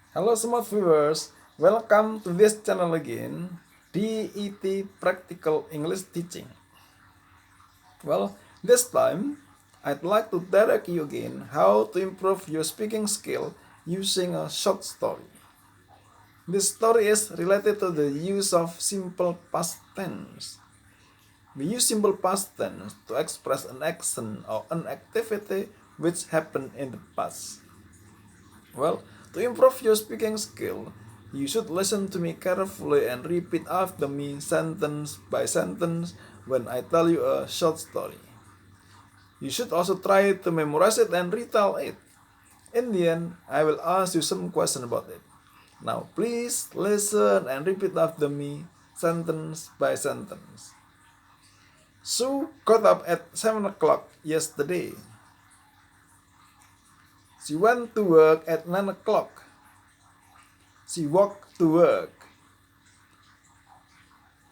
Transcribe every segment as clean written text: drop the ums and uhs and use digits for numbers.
Hello smart viewers, welcome to this channel again, DET Practical English Teaching. Well, this time, I'd like to direct you again how to improve your speaking skill using a short story. This story is related to the use of simple past tense. We use simple past tense to express an action or an activity which happened in the past. Well, to improve your speaking skill, you should listen to me carefully and repeat after me sentence by sentence when I tell you a short story. You should also try to memorize it and retell it. In the end, I will ask you some question about it. Now, please listen and repeat after me sentence by sentence. Sue got up at 7 o'clock yesterday. She went to work at 9 o'clock. She walked to work.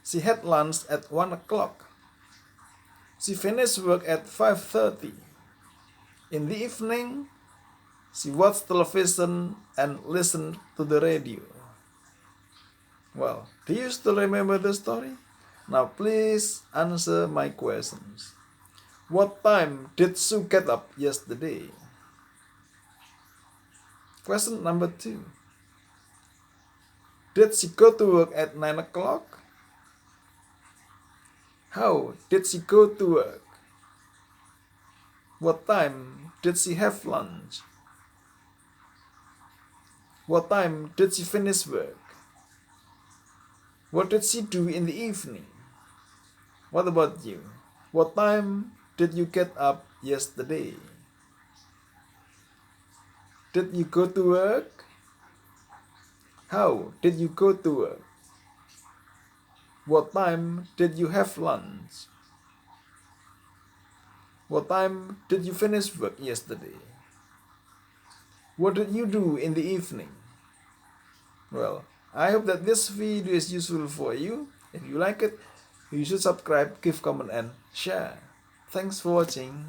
She had lunch at 1 o'clock. She finished work at 5:30. In the evening, she watched television and listened to the radio. Well, do you still remember the story? Now please answer my questions. What time did Sue get up yesterday? Question number 2. Did she go to work at 9 o'clock? How did she go to work? What time did she have lunch? What time did she finish work? What did she do in the evening? What about you? What time did you get up yesterday? Did you go to work? How did you go to work? What time did you have lunch? What time did you finish work yesterday? What did you do in the evening? Well, I hope that this video is useful for you. If you like it, you should subscribe, give comment and share. Thanks for watching.